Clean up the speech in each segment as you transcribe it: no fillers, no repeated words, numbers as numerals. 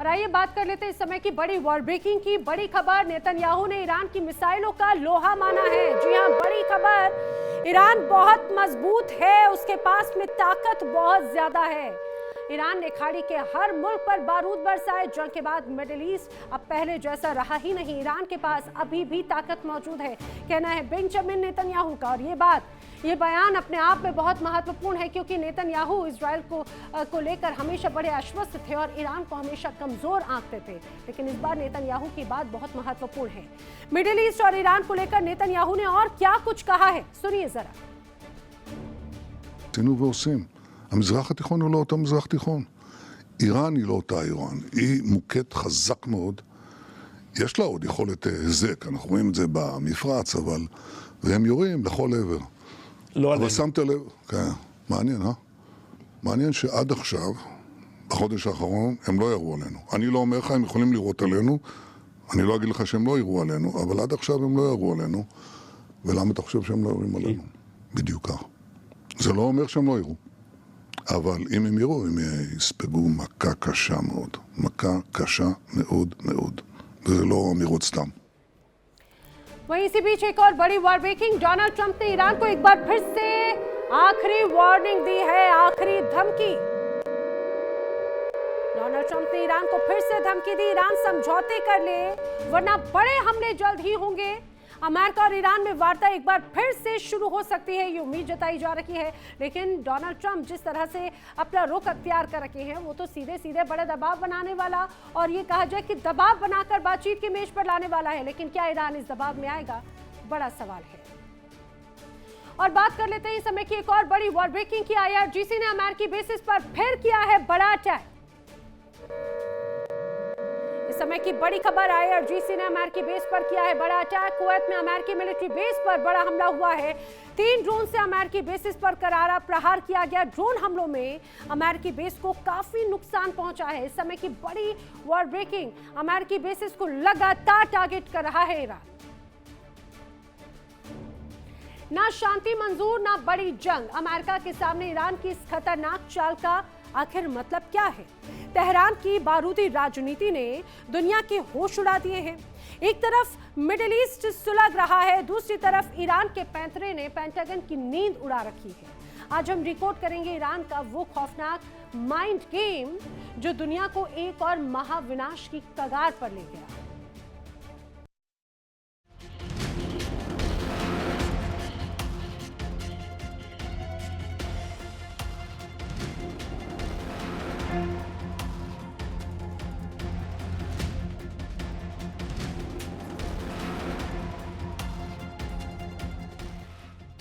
और आइए बात कर लेते हैं इस समय की बड़ी वॉर ब्रेकिंग की बड़ी खबर। नेतन्याहू ने ईरान की मिसाइलों का लोहा माना है। जी हां, बड़ी खबर। ईरान बहुत मजबूत है, उसके पास में ताकत बहुत ज्यादा है। ईरान ने खाड़ी के हर मुल्क पर बारूद बरसाए। जंग के बाद मिडिल ईस्ट अब पहले जैसा रहा ही नहीं। ईरान के पास अभी भी ताकत मौजूद है, कहना है बेंजामिन नेतन्याहू का। और ये बयान अपने आप में बहुत महत्वपूर्ण है, क्योंकि नेतन्याहू इजराइल को लेकर हमेशा बड़े आश्वस्त थे और ईरान को हमेशा कमजोर आंकते थे। लेकिन इस बार नेतन्याहू की बात बहुत महत्वपूर्ण है। मिडिल ईस्ट और ईरान को लेकर नेतन्याहू ने और क्या कुछ कहा है, सुनिए जरा। המזרח התיכון הוא לא אותו מזרח תיכון. איראן היא לא אותה איראן. היא מוקד חזק מאוד. יש לה עוד יכולת היזק, אנחנו רואים את זה במפרץ, אבל... והם יורים לכל עבר. לא עלינו. אבל שמת לב... כן, מעניין, מעניין שעד עכשיו, בחודש האחרון, הם לא ירו עלינו. אני לא אומר לך, הם יכולים לירות עלינו. אני לא אגיד לך שהם לא ירו עלינו, אבל עד עכשיו הם לא ירו עלינו. ולמה אתה חושב שהם לא יורים עלינו? בדיוק כך. זה לא אומר שהם לא ירו. אבל אם הם יראו, הם יספגו מכה קשה מאוד. מכה קשה מאוד מאוד. וזה לא אמירות סתם. वहीं इसी बीच एक और बड़ी वॉर ब्रेकिंग। डोनाल्ड ट्रंप ने ईरान को एक बार फिर से आखिरी वार्निंग दी है, आखिरी धमकी। डोनाल्ड ट्रंप ने ईरान को फिर से धमकी दी, ईरान समझौते कर ले वरना बड़े हमले जल्द ही होंगे। अमेरिका और ईरान में वार्ता एक बार फिर से शुरू हो सकती है, ये उम्मीद जताई जा रही है। लेकिन डोनाल्ड ट्रंप जिस तरह से अपना रुख अख्तियार कर रखे हैं, वो तो सीधे सीधे बड़े दबाव बनाने वाला और ये कहा जाए कि दबाव बनाकर बातचीत की मेज पर लाने वाला है। लेकिन क्या ईरान इस दबाव में आएगा, बड़ा सवाल है। और बात कर लेते हैं इस समय की एक और बड़ी वॉर ब्रेकिंग की। IRGC ने अमेरिकी बेसिस पर फिर किया है बड़ा अटैक। इस समय की बड़ी खबर, IRGC ने अमेरिकी बेस पर किया है बड़ा अटैक। कुवैत में अमेरिकी मिलिट्री बेस पर बड़ा हमला हुआ है। 3 ड्रोन से अमेरिकी बेसिस पर करारा प्रहार किया गया। ड्रोन हमलों में अमेरिकी बेस को काफी नुकसान पहुंचा है। इस समय की बड़ी वॉर ब्रेकिंग, अमेरिकी बेसिस को लगातार टारगेट कर रहा है ईरान। ना शांति मंजूर, ना बड़ी जंग। अमेरिका के सामने ईरान की इस खतरनाक चाल का आखिर मतलब क्या है? तेहरान की बारूदी राजनीति ने दुनिया के होश उड़ा दिए हैं। एक तरफ मिडिल ईस्ट सुलग रहा है, दूसरी तरफ ईरान के पैंतरे ने पेंटागन की नींद उड़ा रखी है। आज हम रिकॉर्ड करेंगे ईरान का वो खौफनाक माइंड गेम जो दुनिया को एक और महाविनाश की कगार पर ले गया।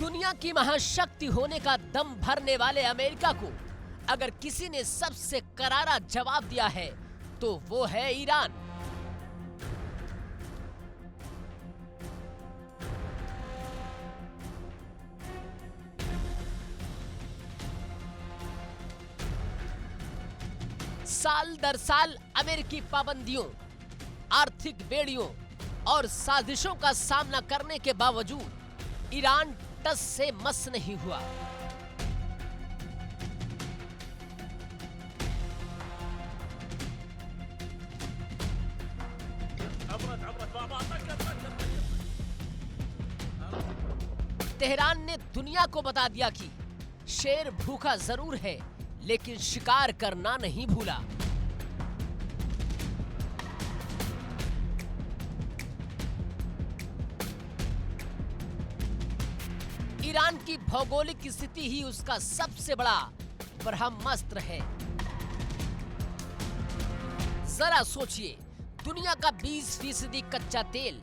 दुनिया की महाशक्ति होने का दम भरने वाले अमेरिका को अगर किसी ने सबसे करारा जवाब दिया है तो वो है ईरान। साल दर साल अमेरिकी पाबंदियों, आर्थिक बेड़ियों और साजिशों का सामना करने के बावजूद ईरान टस से मस नहीं हुआ। तेहरान ने दुनिया को बता दिया कि शेर भूखा जरूर है, लेकिन शिकार करना नहीं भूला। ईरान की भौगोलिक स्थिति ही उसका सबसे बड़ा ब्रह्मास्त्र है। जरा सोचिए, दुनिया का 20% कच्चा तेल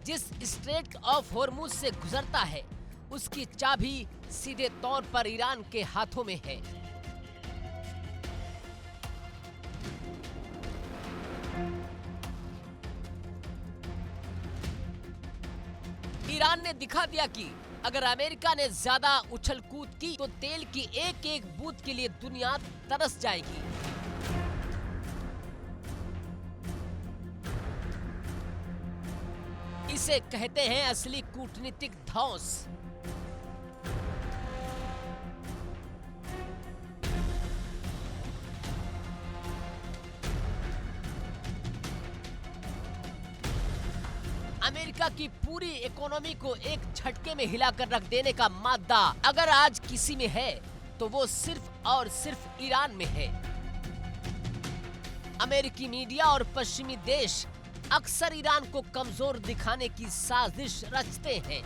जिस स्ट्रेट ऑफ हॉर्मुज से गुजरता है, उसकी चाबी सीधे तौर पर ईरान के हाथों में है। ईरान ने दिखा दिया कि अगर अमेरिका ने ज्यादा उछल कूद की तो तेल की एक एक बूंद के लिए दुनिया तरस जाएगी। इसे कहते हैं असली कूटनीतिक धौंस। अमेरिका की पूरी इकोनॉमी को एक झटके में हिलाकर रख देने का मादा अगर आज किसी में है तो वो सिर्फ और सिर्फ ईरान में है। अमेरिकी मीडिया और पश्चिमी देश अक्सर ईरान को कमजोर दिखाने की साजिश रचते हैं।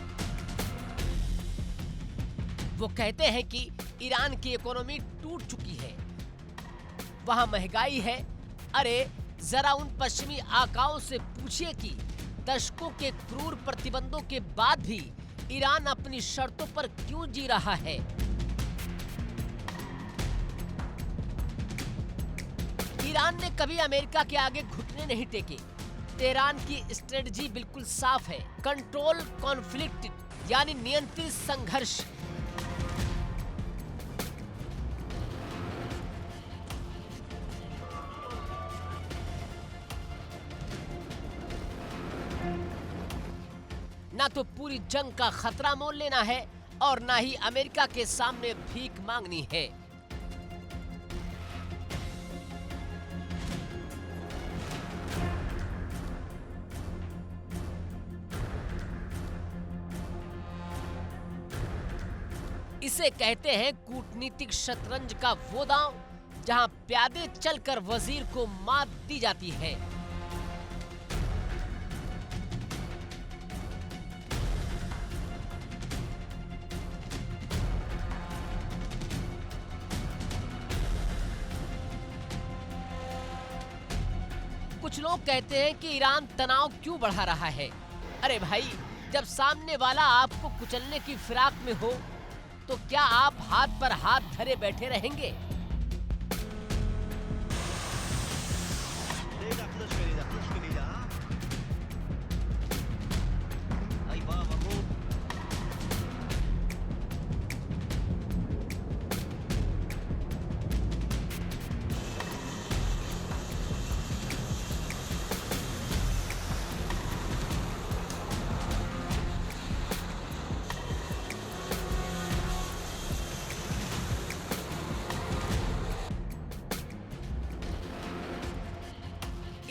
वो कहते हैं कि ईरान की इकोनॉमी टूट चुकी है, वहां महंगाई है। अरे जरा उन पश्चिमी आकाओं से पूछिए कि दशकों के क्रूर प्रतिबंधों के बाद भी ईरान अपनी शर्तों पर क्यों जी रहा है। ईरान ने कभी अमेरिका के आगे घुटने नहीं टेके। तेहरान की स्ट्रेटजी बिल्कुल साफ है, कंट्रोल कॉन्फ्लिक्ट यानी नियंत्रित संघर्ष। ना तो पूरी जंग का खतरा मोल लेना है और ना ही अमेरिका के सामने भीख मांगनी है। इसे कहते हैं कूटनीतिक शतरंज का वो दांव जहां प्यादे चलकर वजीर को मात दी जाती है। कुछ लोग कहते हैं कि ईरान तनाव क्यों बढ़ा रहा है। अरे भाई, जब सामने वाला आपको कुचलने की फिराक में हो तो क्या आप हाथ पर हाथ धरे बैठे रहेंगे?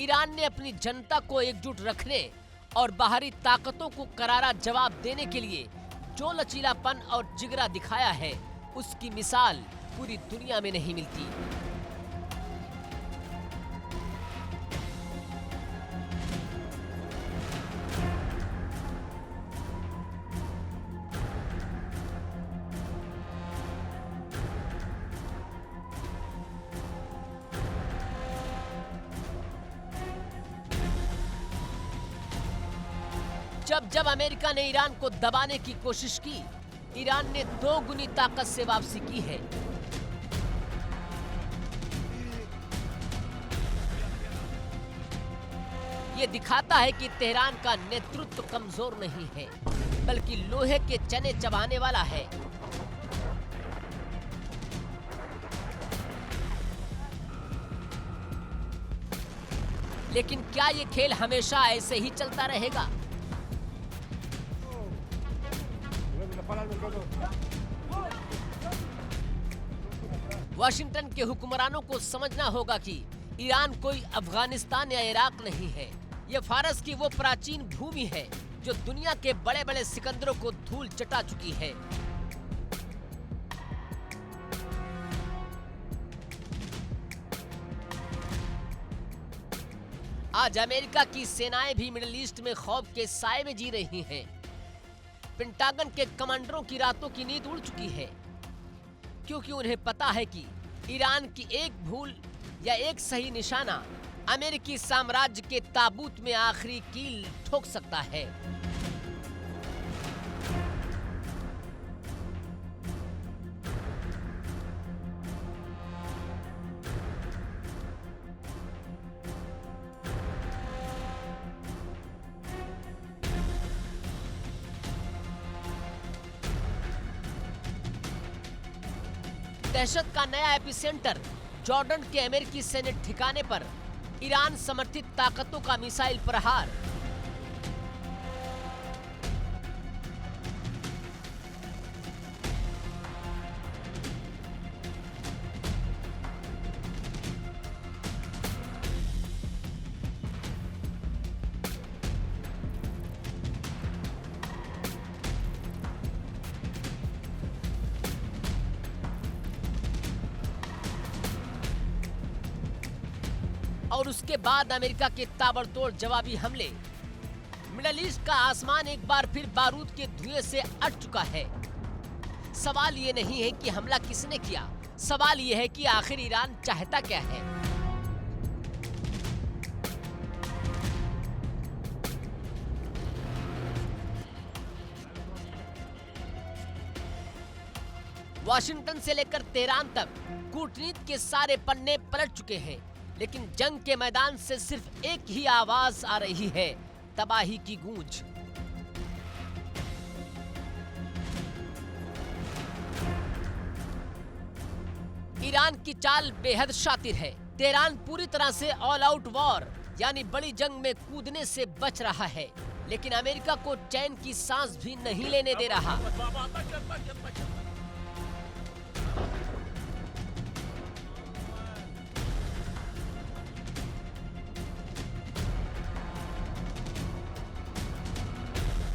ईरान ने अपनी जनता को एकजुट रखने और बाहरी ताकतों को करारा जवाब देने के लिए जो लचीलापन और जिगरा दिखाया है, उसकी मिसाल पूरी दुनिया में नहीं मिलती। जब अमेरिका ने ईरान को दबाने की कोशिश की, ईरान ने 2 गुनी ताकत से वापसी की है। ये दिखाता है कि तेहरान का नेतृत्व कमजोर नहीं है, बल्कि लोहे के चने चबाने वाला है। लेकिन क्या ये खेल हमेशा ऐसे ही चलता रहेगा? वाशिंगटन के हुक्मरानों को समझना होगा कि ईरान कोई अफगानिस्तान या इराक नहीं है। यह फारस की वो प्राचीन भूमि है जो दुनिया के बड़े बड़े सिकंदरों को धूल चटा चुकी है। आज अमेरिका की सेनाएं भी मिडिल ईस्ट में खौफ के साए में जी रही हैं। पेंटागन के कमांडरों की रातों की नींद उड़ चुकी है, क्योंकि उन्हें पता है कि ईरान की एक भूल या एक सही निशाना अमेरिकी साम्राज्य के ताबूत में आखिरी कील ठोक सकता है। दहशत का नया एपिसेंटर जॉर्डन के अमेरिकी सैन्य ठिकाने पर ईरान समर्थित ताकतों का मिसाइल प्रहार। और उसके बाद अमेरिका के ताबड़तोड़ जवाबी हमले। मिडल ईस्ट का आसमान एक बार फिर बारूद के धुएं से अट चुका है। सवाल ये नहीं है कि हमला किसने किया, सवाल ये है कि आखिर ईरान चाहता क्या है। वाशिंगटन से लेकर तेहरान तक कूटनीति के सारे पन्ने पलट चुके हैं, लेकिन जंग के मैदान से सिर्फ एक ही आवाज आ रही है, तबाही की गूंज। ईरान की चाल बेहद शातिर है। तेहरान पूरी तरह से ऑल आउट वॉर यानी बड़ी जंग में कूदने से बच रहा है, लेकिन अमेरिका को चैन की सांस भी नहीं लेने दे रहा।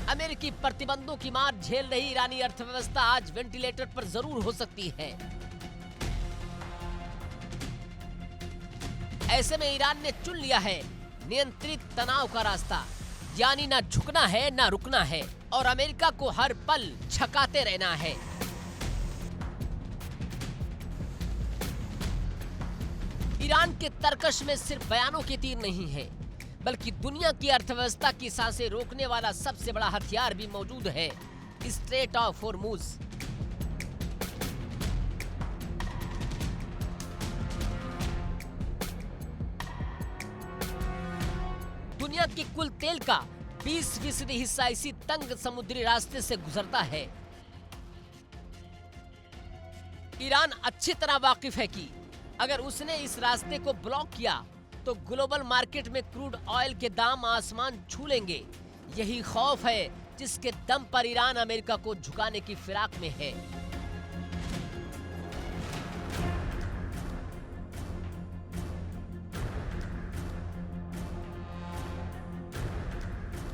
अमेरिकी प्रतिबंधों की मार झेल रही ईरानी अर्थव्यवस्था आज वेंटिलेटर पर जरूर हो सकती है। ऐसे में ईरान ने चुन लिया है नियंत्रित तनाव का रास्ता, यानी ना झुकना है ना रुकना है और अमेरिका को हर पल झकाते रहना है। ईरान के तरकश में सिर्फ बयानों के तीर नहीं है, बल्कि दुनिया की अर्थव्यवस्था की सांसें रोकने वाला सबसे बड़ा हथियार भी मौजूद है, स्ट्रेट ऑफ होर्मुज। दुनिया के कुल तेल का 20% हिस्सा इसी तंग समुद्री रास्ते से गुजरता है। ईरान अच्छी तरह वाकिफ है कि अगर उसने इस रास्ते को ब्लॉक किया तो ग्लोबल मार्केट में क्रूड ऑयल के दाम आसमान छू लेंगे। यही खौफ है जिसके दम पर ईरान अमेरिका को झुकाने की फिराक में है।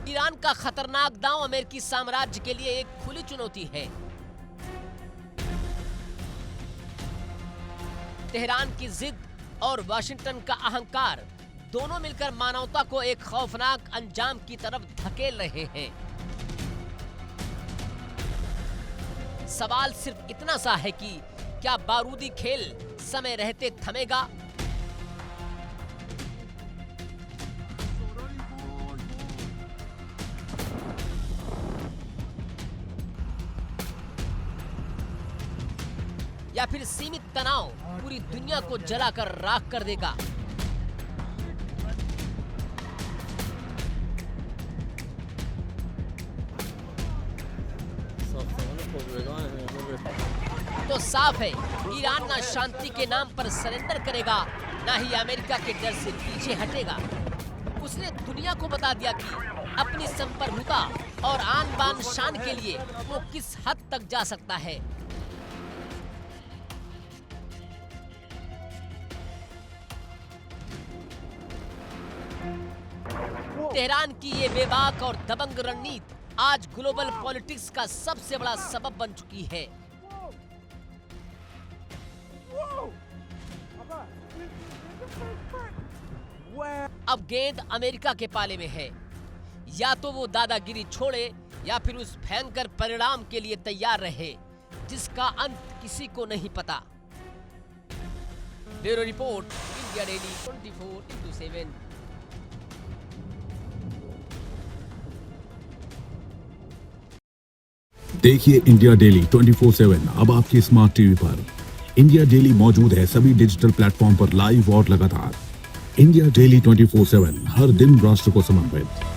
ईरान का खतरनाक दांव अमेरिकी साम्राज्य के लिए एक खुली चुनौती है। तेहरान की जिद और वाशिंगटन का अहंकार दोनों मिलकर मानवता को एक खौफनाक अंजाम की तरफ धकेल रहे हैं। सवाल सिर्फ इतना सा है कि क्या बारूदी खेल समय रहते थमेगा? या फिर सीमित तनाव पूरी दुनिया को जलाकर राख कर देगा? तो साफ है, ईरान ना शांति के नाम पर सरेंडर करेगा, ना ही अमेरिका के डर से पीछे हटेगा। उसने दुनिया को बता दिया कि अपनी संप्रभुता और आन बान शान के लिए वो किस हद तक जा सकता है। तेहरान की ये बेबाक और दबंग रणनीति आज ग्लोबल पॉलिटिक्स का सबसे बड़ा सबब बन चुकी है। अब गेंद अमेरिका के पाले में है। या तो वो दादागिरी छोड़े या फिर उस भयंकर परिणाम के लिए तैयार रहे जिसका अंत किसी को नहीं पता। Bureau report, India daily 24/7। देखिए इंडिया डेली 24/7 अब आपके स्मार्ट टीवी पर। इंडिया डेली मौजूद है सभी डिजिटल प्लेटफॉर्म पर लाइव और लगातार। इंडिया डेली 24/7 हर दिन राष्ट्र को समर्पित।